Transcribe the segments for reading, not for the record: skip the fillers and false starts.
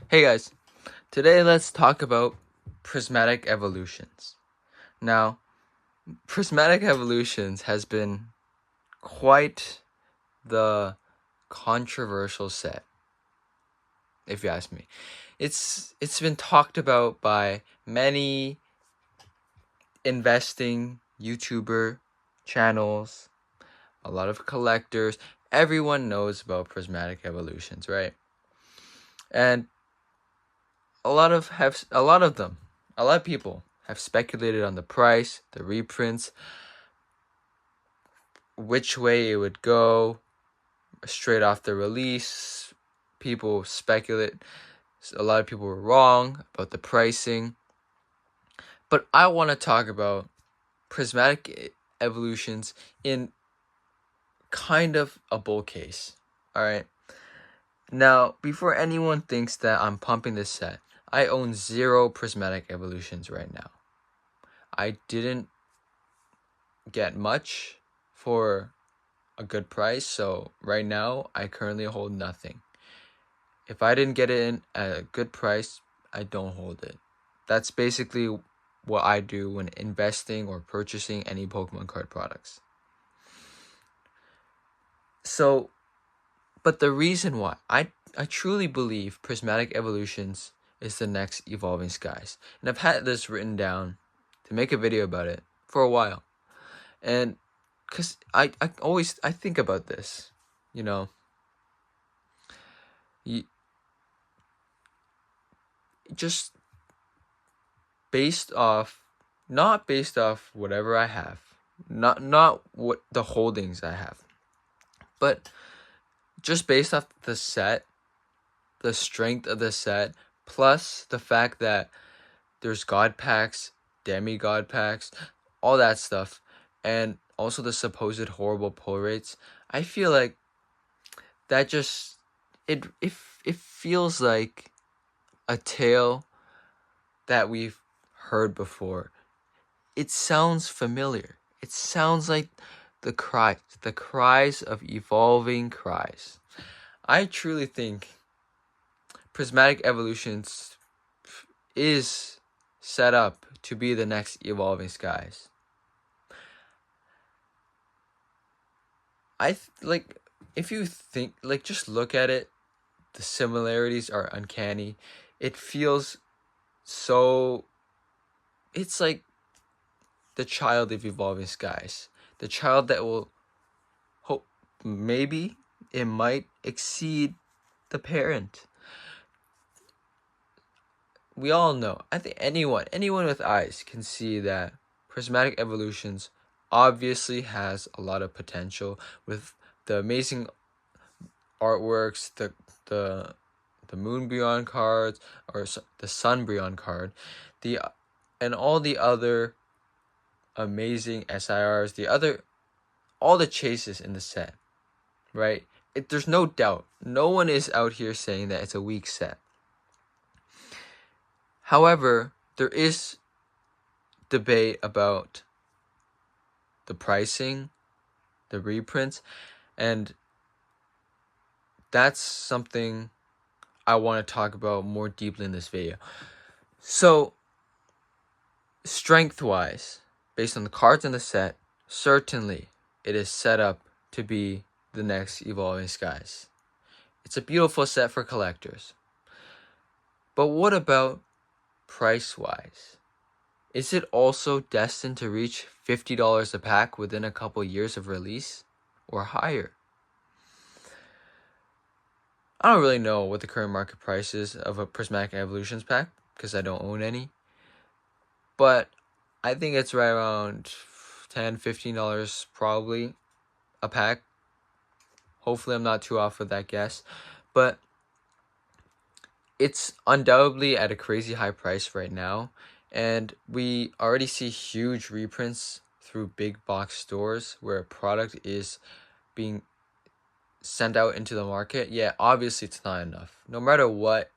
Hey guys, today let's talk about prismatic evolutions. Now, prismatic evolutions has been quite the controversial set, if you ask me. It's been talked about by many investing YouTuber channels, a lot of collectors. Everyone knows about prismatic evolutions, right? And a lot of people have speculated on the price, the reprints, which way it would go straight off the release. People speculate. A lot of people were wrong about the pricing. But I want to talk about prismatic evolutions in kind of a bull case. Alright. Now, before anyone thinks that I'm pumping this set, I own 0 prismatic evolutions right now. I didn't get much for a good price, so right now I currently hold nothing. If I didn't get it in at a good price, I don't hold it. That's basically what I do when investing or purchasing any Pokemon card products. So, but the reason why I truly believe Prismatic Evolutions is the next Evolving Skies, and I've had this written down to make a video about it for a while, and because I think about this, you know, you, just not based off whatever I have, not what the holdings I have, but just based off the set, the strength of the set, plus the fact that there's god packs, demigod packs, all that stuff, and also the supposed horrible pull rates. I feel like that just it feels like a tale that we've heard before. It sounds familiar. It sounds like the cries of evolving cries. I truly think Prismatic Evolutions is set up to be the next Evolving Skies. If you think, just look at it, the similarities are uncanny. It feels so, it's like the child of Evolving Skies. The child that will hope, maybe it might exceed the parent. We all know, I think anyone with eyes can see that Prismatic Evolutions obviously has a lot of potential with the amazing artworks, the Moon Beyond cards, or the Sun Beyond card, and all the other amazing SIRs, all the chases in the set, right? There's no doubt. No one is out here saying that it's a weak set. However, there is debate about the pricing, the reprints, and that's something I want to talk about more deeply in this video. So, strength-wise, based on the cards in the set, certainly it is set up to be the next Evolving Skies. It's a beautiful set for collectors. But what about price-wise? Is it also destined to reach $50 a pack within a couple years of release, or higher? I don't really know what the current market price is of a Prismatic Evolutions pack, because I don't own any. But I think it's right around $10, $15 probably a pack. Hopefully I'm not too off with that guess. But it's undoubtedly at a crazy high price right now. And we already see huge reprints through big box stores where a product is being sent out into the market. Yeah, obviously it's not enough. No matter what,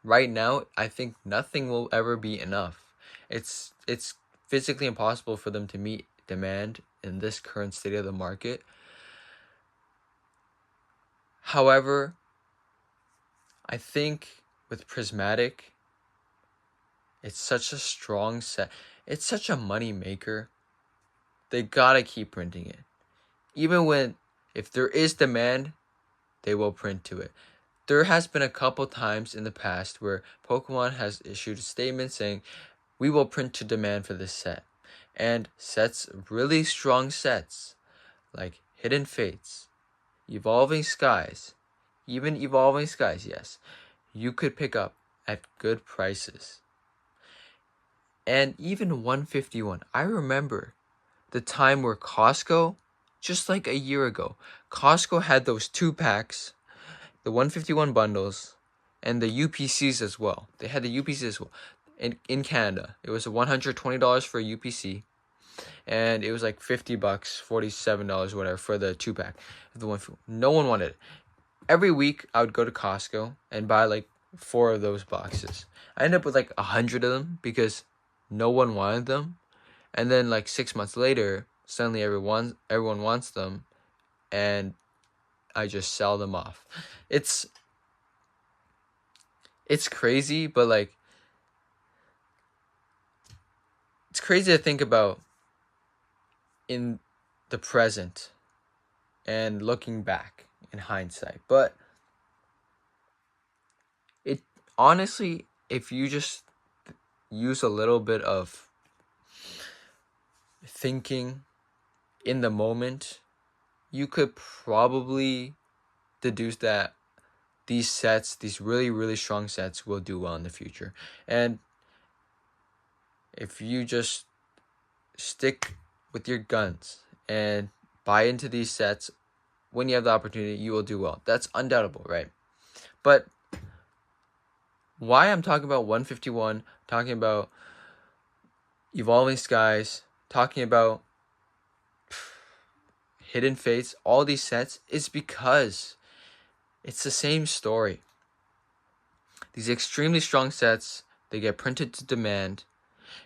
right now, I think nothing will ever be enough. It's physically impossible for them to meet demand in this current state of the market. However, I think with Prismatic, it's such a strong set. It's such a money maker. They gotta keep printing it. Even when, if there is demand, they will print to it. There has been a couple times in the past where Pokemon has issued a statement saying, we will print to demand for this set. And sets, really strong sets, like Hidden Fates, Evolving Skies, even Evolving Skies, yes, you could pick up at good prices. And even 151, I remember the time where Costco, just like a year ago, Costco had those 2-packs, the 151 bundles, and the UPCs as well. They had the UPCs as well. In Canada, it was $120 for a UPC, and it was like $50, $47, whatever, for the 2-pack. No one wanted it. Every week, I would go to Costco and buy like 4 of those boxes. I ended up with like 100 of them because no one wanted them. And then like 6 months later, suddenly everyone wants them, and I just sell them off. It's crazy, but like it's crazy to think about in the present and looking back in hindsight. But it honestly, if you just use a little bit of thinking in the moment, you could probably deduce that these sets, these really, really strong sets, will do well in the future. And if you just stick with your guns and buy into these sets when you have the opportunity, you will do well. That's undoubtable, right? But why I'm talking about 151, talking about Evolving Skies, talking about Hidden Fates, all these sets, is because it's the same story. These extremely strong sets, they get printed to demand,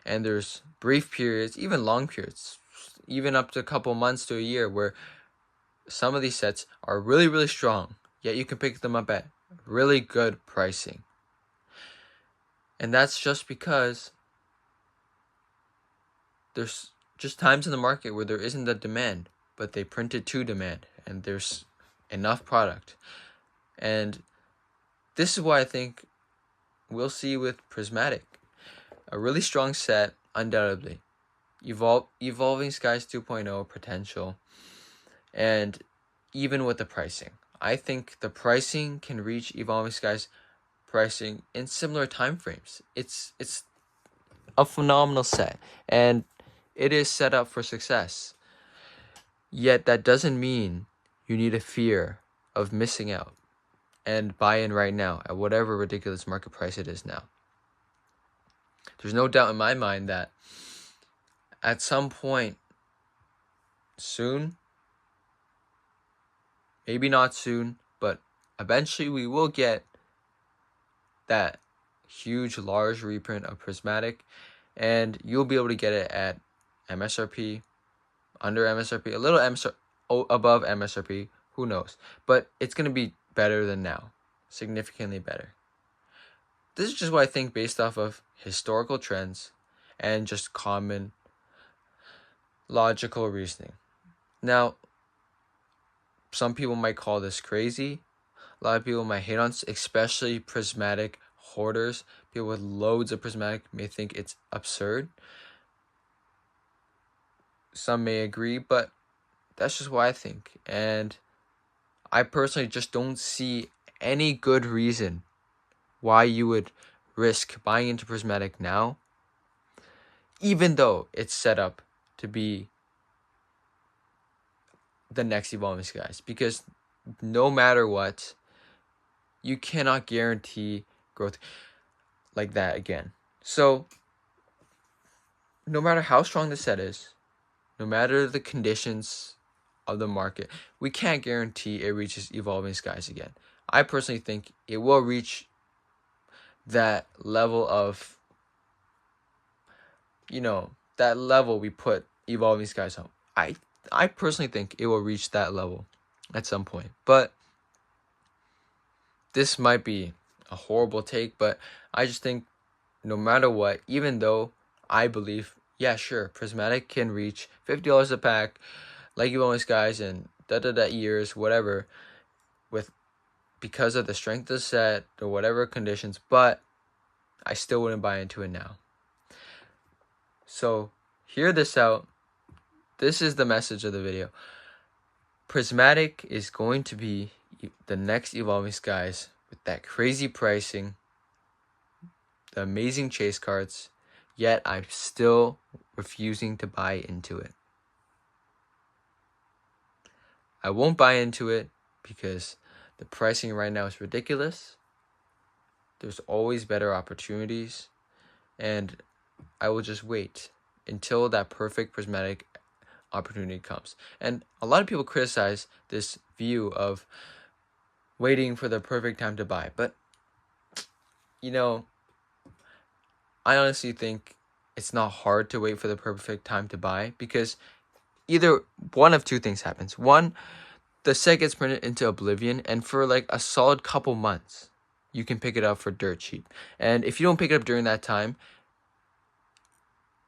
and there's brief periods, even long periods, even up to a couple months to a year, where some of these sets are really, really strong, yet you can pick them up at really good pricing. And that's just because there's just times in the market where there isn't the demand, but they print it to demand, and there's enough product. And this is why I think we'll see with Prismatic a really strong set, undoubtedly. Evolving Skies 2.0 potential, and even with the pricing, I think the pricing can reach Evolving Skies pricing in similar time frames. It's a phenomenal set, and it is set up for success. Yet that doesn't mean you need a fear of missing out and buy in right now at whatever ridiculous market price it is now. There's no doubt in my mind that at some point soon, maybe not soon, but eventually we will get that huge, large reprint of Prismatic, and you'll be able to get it at MSRP, under MSRP, a little above MSRP, who knows, but it's going to be better than now, significantly better. This is just what I think based off of historical trends and just common logical reasoning. Now, some people might call this crazy. A lot of people might hate on, especially Prismatic hoarders. People with loads of Prismatic may think it's absurd. Some may agree, but that's just what I think. And I personally just don't see any good reason why you would risk buying into Prismatic now, even though it's set up to be the next Evolving Skies. Because no matter what, you cannot guarantee growth like that again. So, no matter how strong the set is, no matter the conditions of the market, we can't guarantee it reaches Evolving Skies again. I personally think it will reach that level of, that level we put Evolving Skies on. I personally think it will reach that level at some point. But this might be a horrible take, but I just think no matter what, even though I believe, yeah, sure, Prismatic can reach $50 a pack, like you always guys, and years, whatever, because of the strength of the set or whatever conditions, but I still wouldn't buy into it now. So hear this out. This is the message of the video. Prismatic is going to be the next Evolving Skies with that crazy pricing, the amazing chase cards, yet I'm still refusing to buy into it. I won't buy into it because the pricing right now is ridiculous. There's always better opportunities, and I will just wait until that perfect Prismatic opportunity comes. And a lot of people criticize this view of waiting for the perfect time to buy, but you know, I honestly think it's not hard to wait for the perfect time to buy, because either one of two things happens. One, the set gets printed into oblivion, and for like a solid couple months you can pick it up for dirt cheap. And if you don't pick it up during that time,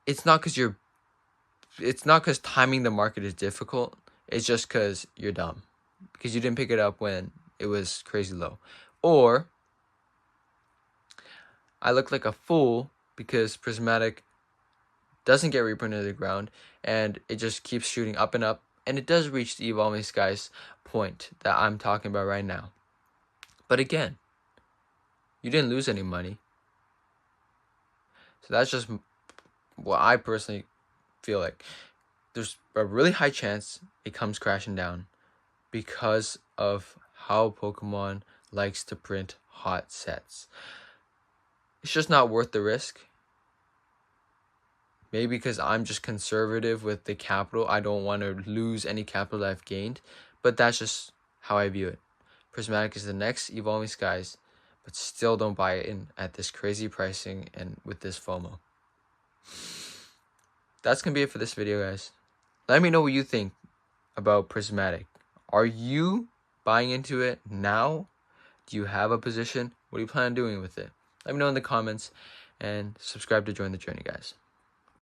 it's not because timing the market is difficult. It's just because you're dumb, because you didn't pick it up when it was crazy low. Or I look like a fool because Prismatic doesn't get reprinted to the ground, and it just keeps shooting up and up, and it does reach the Evolving Skies point that I'm talking about right now. But again, you didn't lose any money. So that's just what I personally feel like. There's a really high chance it comes crashing down because of how Pokemon likes to print hot sets. It's just not worth the risk. Maybe because I'm just conservative with the capital. I don't want to lose any capital that I've gained. But that's just how I view it. Prismatic is the next Evolving Skies, but still don't buy it in at this crazy pricing and with this FOMO. That's going to be it for this video, guys. Let me know what you think about Prismatic. Are you buying into it now? Do you have a position? What do you plan on doing with it? Let me know in the comments, and subscribe to join the journey, guys.